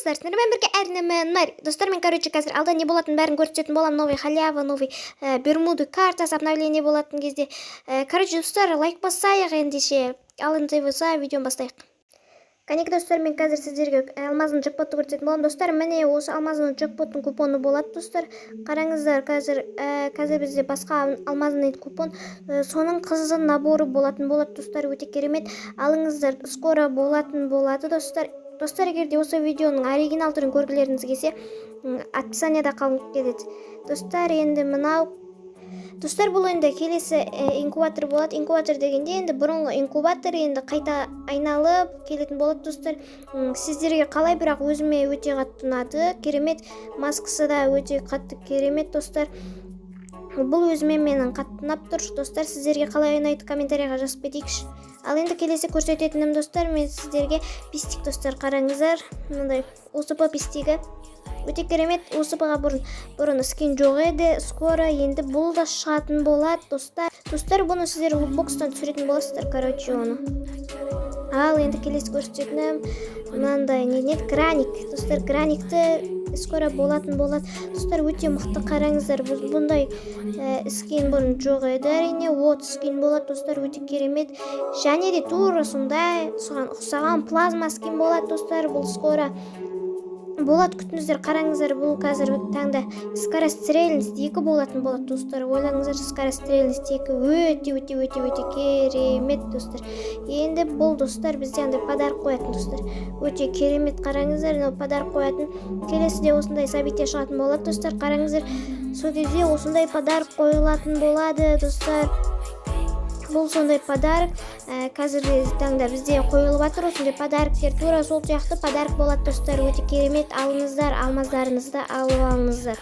достар, сіздермен бірге әрінемін. Достар, мен қазір алда не болатын бәрін көрсететін болам. Новый халява, новый бермуды картасы обновление болатын кезде. Достар, лайк басайық ендеше. Ал енді болса видеоны бастайық. Қанеке достар, мен қазір сіздерге алмаздың джекпотты көрсететін болам. Достар, міне осы алмаздың джекпоттың купоны болады, достар. Қараңыздар, қазір бізде басқа алмаздың купон, соның қызыл наборы болатын болады, достар, өте керемет. Алыңыздар, скоро болатын болады, достар. Достар, егер де осы видеоның оригинал түрін көргілеріңіз келсе, описанияда қалып кетеді. Достар, енді мынау достар, бұл енді келесі инкубатор болады. Инкубатор дегенде енді бұрынғы инкубатор енді қайта айналып келетін болады, достар. Сіздерге қалай, бірақ өзіме өте қатты ұнады. Керемет, маскасы да өте қатты керемет, достар. Бұл өзіме менің қатты ұнап тұр, достар. Сіздерге қалай ұнайды комментарияға жазып кетейікші. Ал енді келесі көрсететінім, достар, мен сіздерге пистик, достар, қараңыздар. Мынандай осыпы пистигі өте керемет. Осыпыға бұрын скин жоқ еді, скоро енді бұл да шығатын болады, достар. Достар, бұны сіздер лутбокстан түсіретін боласыздар, короче, оны. Ал енді келесі көрсететінім мынандай краник, достар. Краникті скоро болатын болады, достар. Өте мықты, қараңыздар. Бұндай скин бұрын жоқ еді, әрине. Вот скин болады, достар, өте керемет. Және де тура сондай соған ұқсаған плазма скин болады, достар. Бұл скоро болады, күтіңіздер. Қараңыздар, бұл қазір таңда скорострельность 2 болатын болады, достар. Ойлаңыздар, скорострельность 2 өте керемет, достар. Енді бұл, достар, бізде андай подарок қоятын, достар. Өте керемет, қараңыздар, подарок қоятын. Келесіде осындай событие шығатын болады, достар. Қараңыздар, сол кезде осындай подарок қойылатын болады, достар. Бұл сондай подарок. Қазіргі таңда бізде қойылып жатыр осындай подарктер. Тура сол сияқты подарок болады, достар. Өте керемет. Алыңыздар, алмаздарыңызды алып алыңыздар.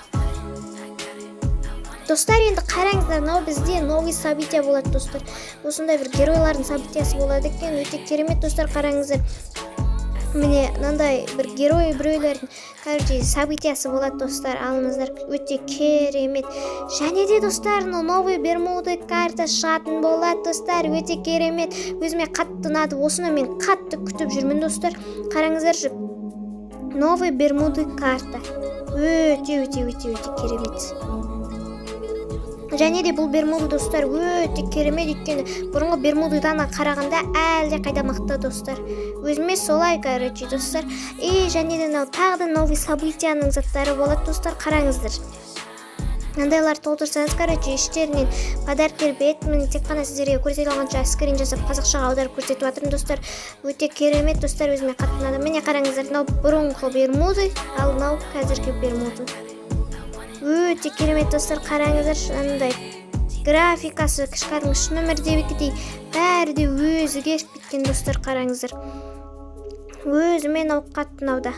Достар, енді қараңыздар, бізде новый событие болады, достар. Осындай бір геройлардың событиясы болады екен. Өте керемет, достар, қараңыздар. Міне мынандай бір герой біреулердің событиясы болады, достар. Алыңыздар, өте керемет. Және де, достар, новый бермуды карта шығатын болады, достар. Өте керемет. Өзіме қатты ұнады. Осыны мен қатты күтіп жүрмін, достар. Қараңыздар, новый бермуды карта. Өте керемет. Және де бұл бермуды, достар, өте керемет еткені. Бұрынғы бермудыдан қарағанда әлде қайда мықты, достар. Өзіме солай, короче, достар. Және де тағы да новый событияның заттары болады, достар. Қараңыздар. Андайлар толтырсаңыз, короче, іштерінен подарктер береді. Мен тек қана сіздерге көрсете алғанша скрин жасап қазақшаға аударып көрсетіп жатырмын, достар. Өте керемет, достар, өзіме қатты ұнады. Міне қараңыздар, бұрынғы бермуды, ал қазіргі бермуды. Өте керемет, достар, қараңыздар. Шынандай графикасы кішкарың нөмірдебекідей бәрі де өзіге кеткен, достар. Қараңыздар, өзімен қатты ұнауда,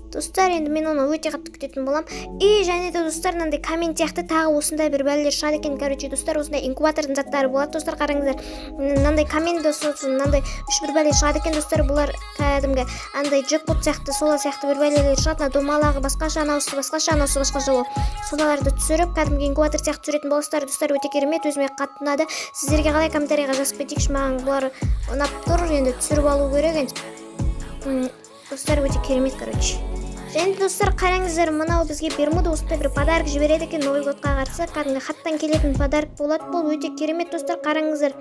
достар. Енді мен оны өте қатты күтетін болам. Және де, достар, мынандай коммент сияқты тағы осындай бір бәлелер шығады екен, короче, достар. Осындай инкубатордың заттары болады, достар. Қараңыздар, мынандай коммент сосын мынандай 3 бір бәле шығады екен, достар. Бұлар кәдімгі андай джекпот сияқты, сола сияқты бір бәлелер шығады. Домалағы басқаша, анаусы басқаша, анаусы басқаша ол. Солаларды түсіріп, кәдімгі инкубатор сияқты түсіретін боласыздар, достар. Өте керемет, өзіме қатты ұнады. Сіздерге қалай комментарияға жазып кетейікші, маған бұлар ұнап тұр, енді түсіріп алу керек енді. Достар, өте керемет, короче. Және, достар, қараңыздар, мынау бізге бермуды осындай бір подарок жібереді екен, Новый годқа қарсы. Кәдімгі хаттан келетін подарок болады. Бұл өте керемет, достар. Қараңыздар,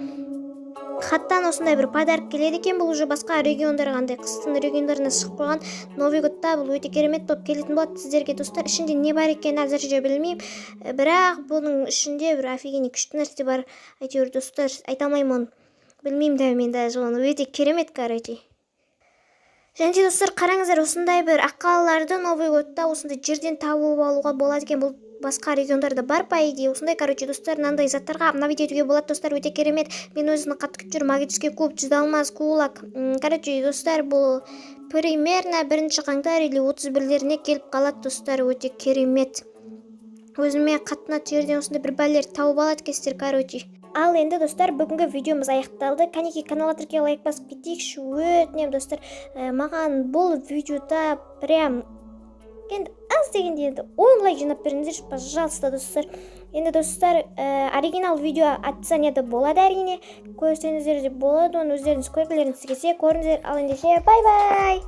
хаттан осындай бір подарок келеді екен. Бұл уже басқа региондарға, андай қыстың региондарына шығып қойған Новый годта бұл өте керемет болып келетін болады сіздерге, достар. Ішінде не бар екен әзірше білмеймін, бірақ бұның ішінде бір офигенный күшті нәрсе бар. Әйтеуір, достар, айта алмаймын оны. Білмеймін да мен даже оны. Өте керемет, короче. Және де, достар, қараңыздар, осындай бір аққалаларды Новый годта осындай жерден тауып алуға болады екен. Бұл басқа региондарда бар, по идее. Осындай, короче, достар, мынандай заттарға обновить етуге болады, достар. Өте керемет. Мен өзіні қатты күтіп жүрмін. Магический куб, 100 алмаз, кулак. Короче, достар, бұл примерно 1 қаңтар или 31-леріне келіп қалады, достар. Өте керемет. Өзіме қатты ұнады, жерден осындай бір бәлелер тауып алады екенсіздер, короче. Ал енді, достар, бүгінгі видеомыз аяқталды. Қанеке каналға тіркеліп лайк басып кетейікші, өтінемін, достар. Маған бұл видеода прям енді аз дегенде енді 10 лайк жинап беріңіздерші, пожалуйста, достар. Енді, достар, оригинал видео описанияда болады, әрине. Көрсеңіздер де болады, оны өздеріңіз көргілеріңіз келсе көріңіздер. Ал ендеше бай-бай!